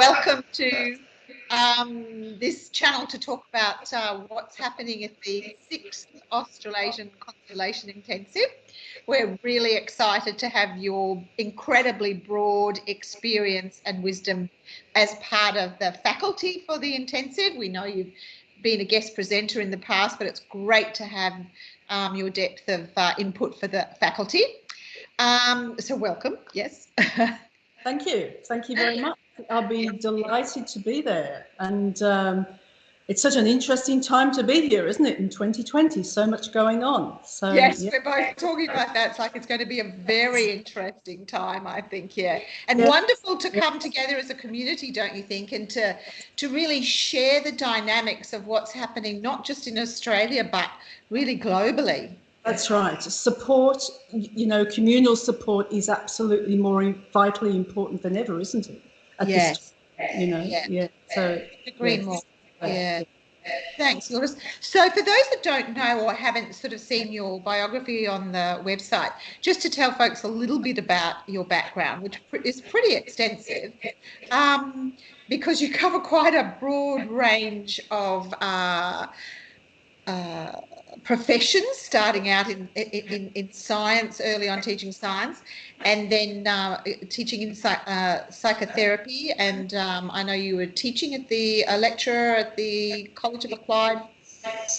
welcome to this channel to talk about what's happening at the 6th Australasian Constellation Intensive. We're really excited to have your incredibly broad experience and wisdom as part of the faculty for the intensive. We know you've been a guest presenter in the past, but it's great to have your depth of input for the faculty. So welcome, yes. Thank you very much. I'll be delighted to be there, and it's such an interesting time to be here, isn't it, in 2020? So much going on. So yes, yeah. We're both talking about that. It's like it's going to be a very interesting time, I think, yeah. And Yeah. wonderful to come together as a community, don't you think, and to really share the dynamics of what's happening, not just in Australia, but really globally. That's right. Support, communal support is absolutely more vitally important than ever, isn't it? At yes. This time, yeah. So agree more. Yeah. Thanks, Yildiz. So for those that don't know or haven't sort of seen your biography on the website, just to tell folks a little bit about your background, which is pretty extensive, because you cover quite a broad range of professions, starting out in science, early on teaching science, and then teaching in psychotherapy. And I know you were teaching at the lecturer at the College of Applied.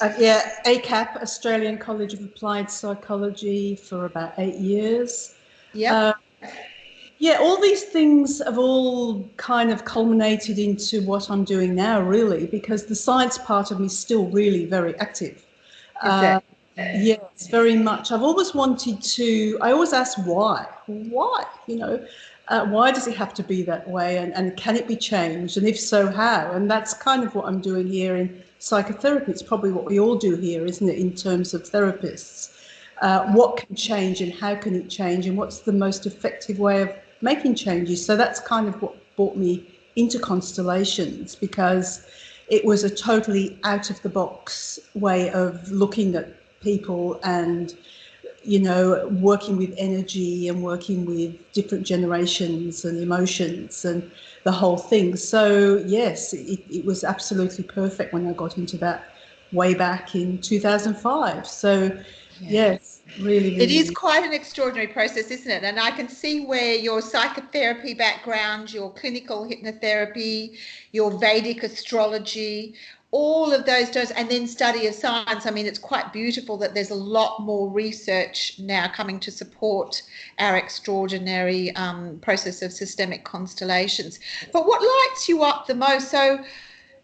ACAP, Australian College of Applied Psychology, for about 8 years. Yeah. All these things have all kind of culminated into what I'm doing now, really, because the science part of me is still really very active. Yes, very much. I've always wanted to, I always ask why, why does it have to be that way, and can it be changed, and if so, how? And that's kind of what I'm doing here in psychotherapy. It's probably what we all do here, isn't it, in terms of therapists. What can change and how can it change, and what's the most effective way of making changes? So that's kind of what brought me into constellations, because it was a totally out of the box way of looking at people and, working with energy and working with different generations and emotions and the whole thing. So yes, it was absolutely perfect when I got into that way back in 2005. So yes, really. It is quite an extraordinary process, isn't it? And I can see where your psychotherapy background, your clinical hypnotherapy, your Vedic astrology, all of those, and then study of science. I mean, it's quite beautiful that there's a lot more research now coming to support our extraordinary process of systemic constellations. But what lights you up the most? So,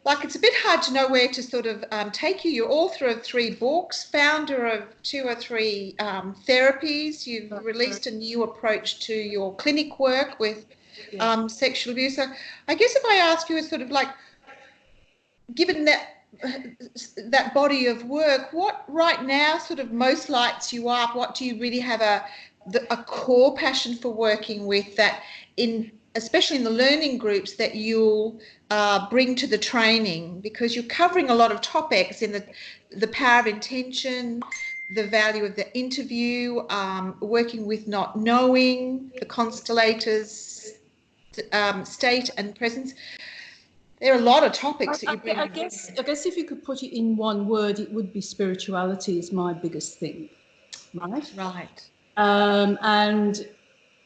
it's a bit hard to know where to sort of take you. You're author of 3 books, founder of 2 or 3 therapies. You've released a new approach to your clinic work with sexual abuse. So I guess if I ask you, sort of given that body of work, what right now sort of most lights you up? What do you really have a core passion for working with, that especially in the learning groups, that you'll bring to the training, because you're covering a lot of topics in the power of intention, the value of the interview, working with not knowing, the constellators, state and presence. There are a lot of topics that you bring. I guess if you could put it in one word, it would be spirituality is my biggest thing, right? Right. And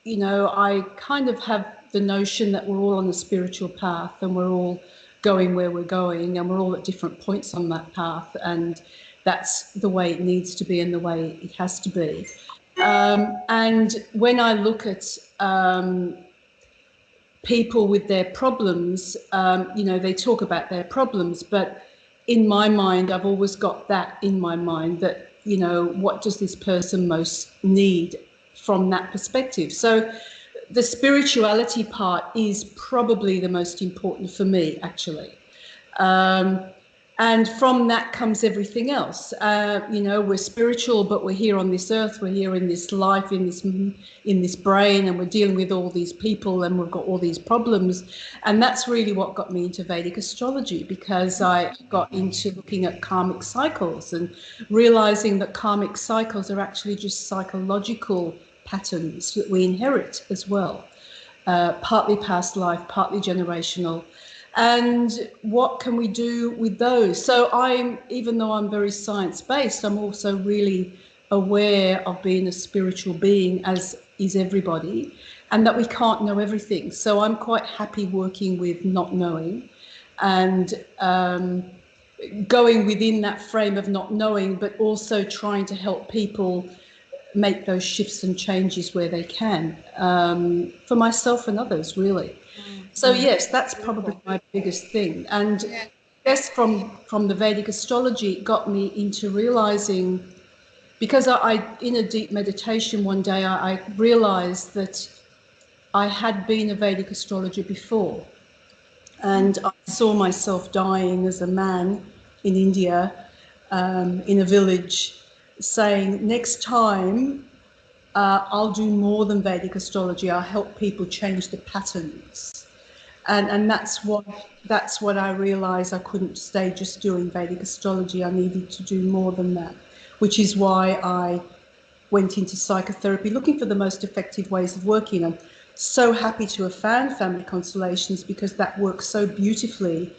I kind of have the notion that we're all on a spiritual path, and we're all going where we're going, and we're all at different points on that path, and that's the way it needs to be and the way it has to be. And when I look at people with their problems, they talk about their problems, but in my mind, I've always got that in my mind, that, what does this person most need from that perspective? So the spirituality part is probably the most important for me, actually. And from that comes everything else. We're spiritual, but we're here on this earth, we're here in this life, in this brain, and we're dealing with all these people, and we've got all these problems. And that's really what got me into Vedic astrology, because I got into looking at karmic cycles and realizing that karmic cycles are actually just psychological patterns that we inherit as well. partly past life, partly generational. And what can we do with those? So even though I'm very science-based, I'm also really aware of being a spiritual being, as is everybody, and that we can't know everything. So I'm quite happy working with not knowing and going within that frame of not knowing, but also trying to help people make those shifts and changes where they can, for myself and others, really. So yes, that's probably my biggest thing. And yes, from the Vedic astrology, it got me into realizing, because I in a deep meditation one day, I realized that I had been a Vedic astrologer before, and I saw myself dying as a man in India, in a village, saying, next time I'll do more than Vedic astrology. I'll help people change the patterns, and that's what I realised. I couldn't stay just doing Vedic astrology. I needed to do more than that, which is why I went into psychotherapy, looking for the most effective ways of working. I'm so happy to have found family constellations, because that works so beautifully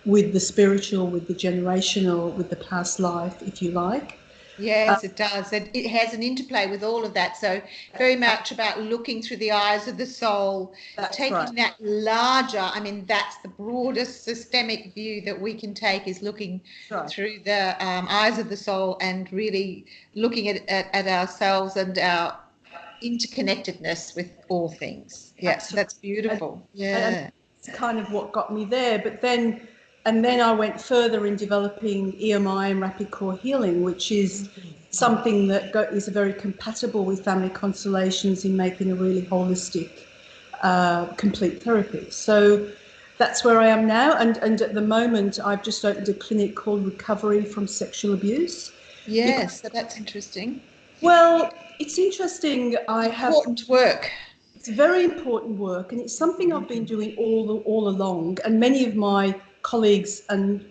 with the spiritual, with the generational, with the past life, if you like. Yes, it does. It has an interplay with all of that. So very much about looking through the eyes of the soul, taking right. that larger, I mean, that's the broadest systemic view that we can take, is looking through the eyes of the soul and really looking at ourselves and our interconnectedness with all things. Yes, that's beautiful. And it's kind of what got me there. But then I went further in developing EMI and rapid core healing, which is something that is very compatible with family constellations in making a really holistic, complete therapy. So that's where I am now. And at the moment, I've just opened a clinic called Recovery from Sexual Abuse. Yes, so that's interesting. Well, it's interesting. Important work. It's very important work, and it's something I've been doing all along. And many of my colleagues and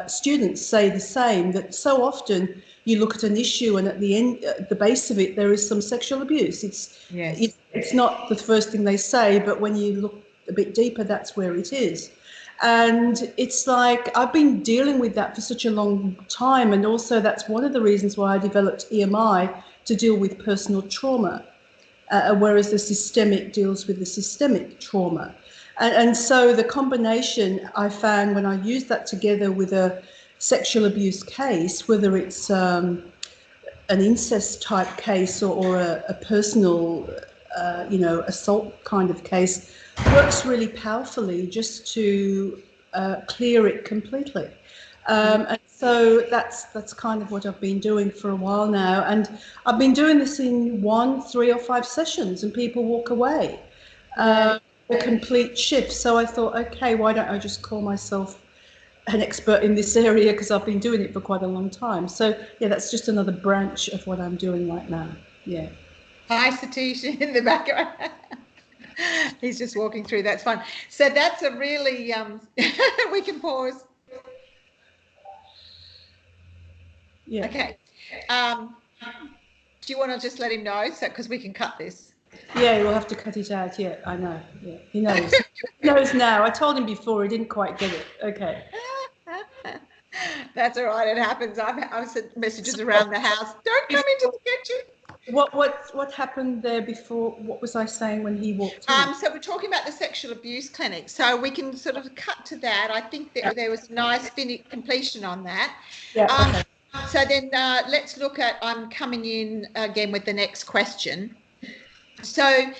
students say the same, that so often you look at an issue and at the end, at the base of it, there is some sexual abuse. It's not the first thing they say, but when you look a bit deeper, that's where it is. And it's like, I've been dealing with that for such a long time. And also that's one of the reasons why I developed EMI, to deal with personal trauma, whereas the systemic deals with the systemic trauma. And so the combination, I found, when I used that together with a sexual abuse case, whether it's an incest type case or a personal, assault kind of case, works really powerfully just to clear it completely. And so that's kind of what I've been doing for a while now. And I've been doing this in 1, 3 or 5 sessions, and people walk away. A complete shift. So I thought, okay, why don't I just call myself an expert in this area, because I've been doing it for quite a long time. So yeah, that's just another branch of what I'm doing right now. Yeah. Hi, Satish in the background. He's just walking through. That's fun. So that's a really we can pause. Yeah. Okay. Do you want to just let him know, so because we can cut this? Yeah, we'll have to cut it out. Yeah, I know. Yeah, he knows. He knows now. I told him before. He didn't quite get it. Okay. That's all right. It happens. I've sent messages around the house. Don't come into the kitchen. What happened there before? What was I saying when he walked in? So we're talking about the sexual abuse clinic. So we can sort of cut to that. I think that there was a nice completion on that. Yeah. Okay. So then let's look at, I'm coming in again with the next question. So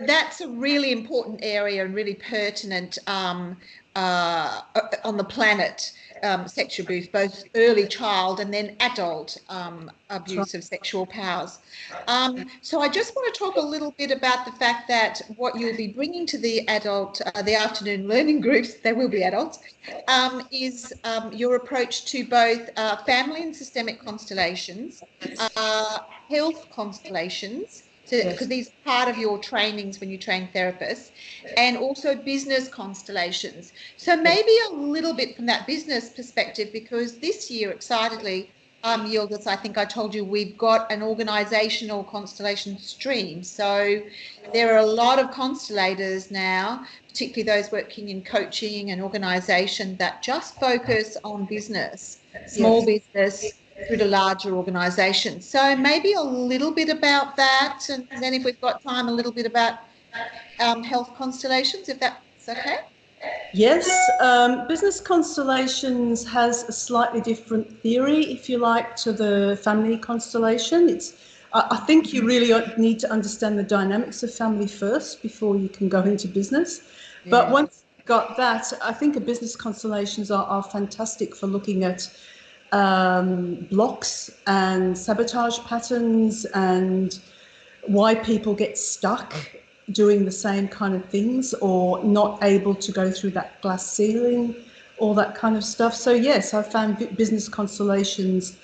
that's a really important area and really pertinent on the planet, sexual abuse, both early child and then adult abuse of sexual powers. So I just want to talk a little bit about the fact that what you'll be bringing to the the afternoon learning groups, they will be adults, is your approach to both family and systemic constellations, health constellations, because these are part of your trainings when you train therapists, and also business constellations. So maybe a little bit from that business perspective, because this year, excitedly, Yildiz, I think I told you we've got an organizational constellation stream. So there are a lot of constellators now, particularly those working in coaching and organization, that just focus on business, small business through to larger organizations. So maybe a little bit about that, and then if we've got time, a little bit about health constellations, if that's okay. Yes, business constellations has a slightly different theory, if you like, to the family constellation. I think you really need to understand the dynamics of family first before you can go into business. But once you've got that, I think business constellations are fantastic for looking at blocks and sabotage patterns and why people get stuck doing the same kind of things or not able to go through that glass ceiling, all that kind of stuff. So yes, I found business constellations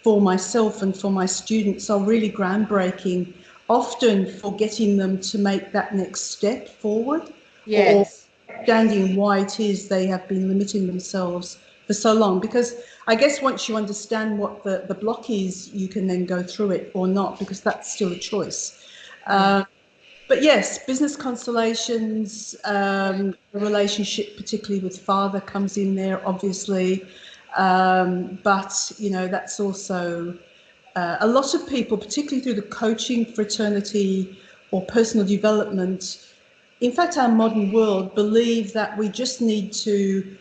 for myself and for my students are really groundbreaking, often for getting them to make that next step forward, or understanding why it is they have been limiting themselves for so long. Because I guess once you understand what the block is, you can then go through it or not, because that's still a choice. But yes, business constellations, the relationship, particularly with father, comes in there, obviously. But, you know, that's also a lot of people, particularly through the coaching fraternity or personal development. In fact, our modern world believe that we just need to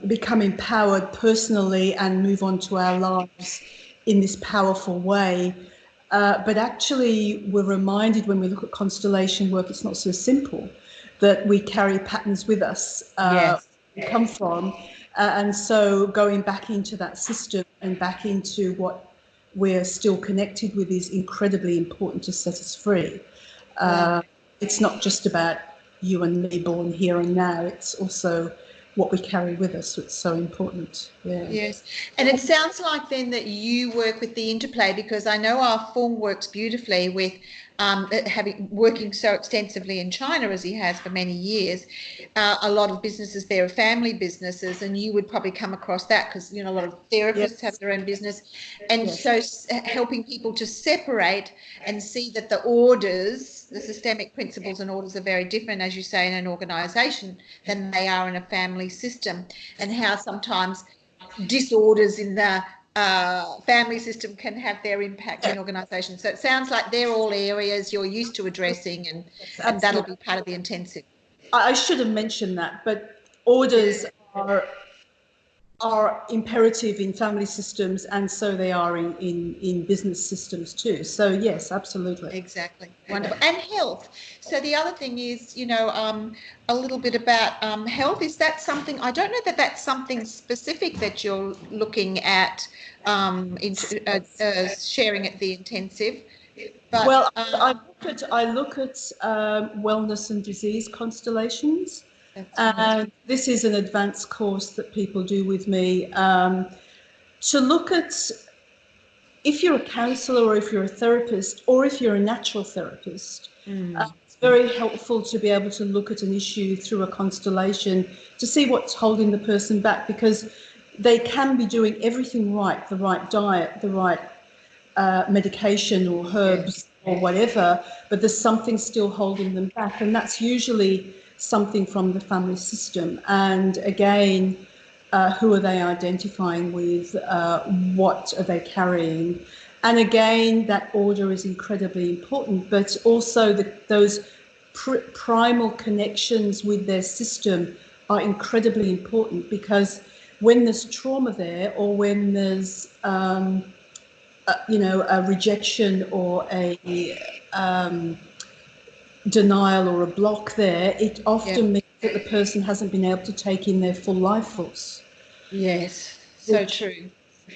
become empowered personally and move on to our lives in this powerful way. But actually, we're reminded when we look at constellation work, it's not so simple, that we carry patterns with us, we come from. And so going back into that system and back into what we're still connected with is incredibly important to set us free. It's not just about you and me born here and now, it's also what we carry with us. So it's so important. Yes. And it sounds like then that you work with the interplay, because I know our Fung works beautifully with working so extensively in China as he has for many years. A lot of businesses there are family businesses, and you would probably come across that because, you know, a lot of therapists have their own business. And so helping people to separate and see that the orders, the systemic principles and orders are very different, as you say, in an organisation than they are in a family system, and how sometimes disorders in the family system can have their impact in organisations. So it sounds like they're all areas you're used to addressing, and that'll be part of the intensive. I should have mentioned that, but orders are imperative in family systems, and so they are in business systems too. So yes, absolutely. Exactly. Wonderful. And health. So the other thing is, you know, a little bit about health. Is that something, I don't know that that's something specific that you're looking at sharing at the intensive. But, well, I look at wellness and disease constellations. And this is an advanced course that people do with me to look at, if you're a counsellor or if you're a therapist or if you're a natural therapist, it's very helpful to be able to look at an issue through a constellation to see what's holding the person back, because they can be doing everything right, the right diet, the right medication or herbs or whatever, but there's something still holding them back, and that's usually something from the family system. And again, who are they identifying with? What are they carrying? And again, that order is incredibly important, but also those primal connections with their system are incredibly important, because when there's trauma there, or when there's you know, a rejection or a denial or a block there, it often means that the person hasn't been able to take in their full life force. Yes, so true.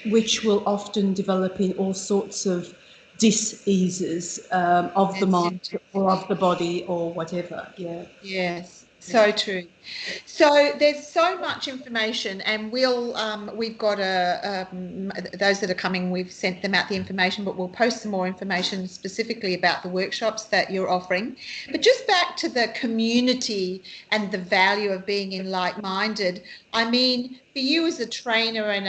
Which will often develop in all sorts of diseases of the mind or of the body or whatever. Yes. So true. So there's so much information, and we've got those that are coming, we've sent them out the information, but we'll post some more information specifically about the workshops that you're offering. But just back to the community and the value of being in like-minded. I mean, for you as a trainer and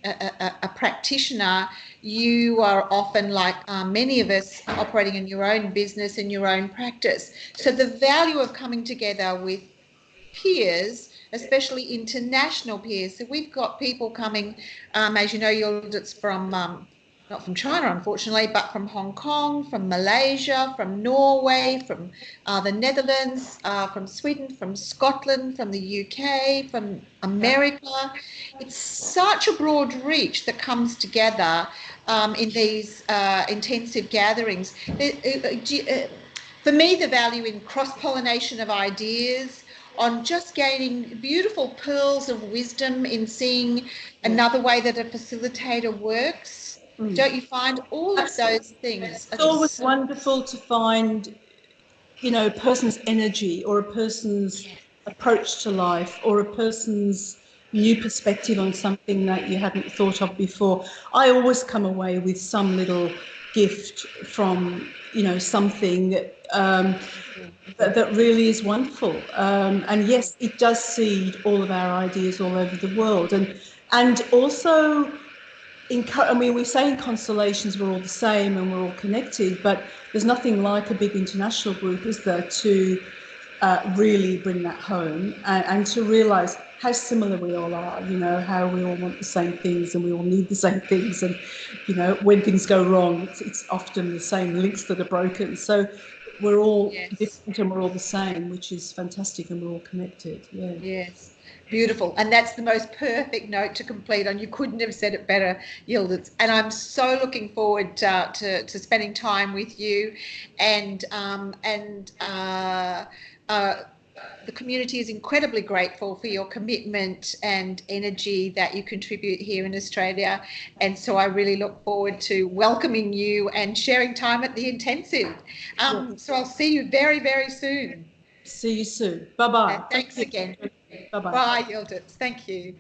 a practitioner, you are often, like many of us, operating in your own business and your own practice. So the value of coming together with peers, especially international peers. So we've got people coming, as you know, Yildiz, from not from China, unfortunately, but from Hong Kong, from Malaysia, from Norway, from the Netherlands, from Sweden, from Scotland, from the UK, from America. It's such a broad reach that comes together in these intensive gatherings. For me, the value in cross-pollination of ideas, on just gaining beautiful pearls of wisdom in seeing another way that a facilitator works. Don't you find all of those things? It's always wonderful to find, a person's energy or a person's approach to life or a person's new perspective on something that you hadn't thought of before. I always come away with some little gift from, something that really is wonderful. And yes, it does seed all of our ideas all over the world. And also, we say in constellations we're all the same and we're all connected, but there's nothing like a big international group, is there, to really bring that home and to realise how similar we all are, how we all want the same things and we all need the same things. And, when things go wrong, it's often the same links that are broken. So we're all different and we're all the same, which is fantastic, and we're all connected. Yeah. Yes. Beautiful. And that's the most perfect note to complete on. You couldn't have said it better, Yildiz. And I'm so looking forward to spending time with you. And the community is incredibly grateful for your commitment and energy that you contribute here in Australia. And so I really look forward to welcoming you and sharing time at the intensive. So I'll see you very, very soon. See you soon. Bye-bye. Thanks again. Bye-bye. Bye, Yildiz. Thank you.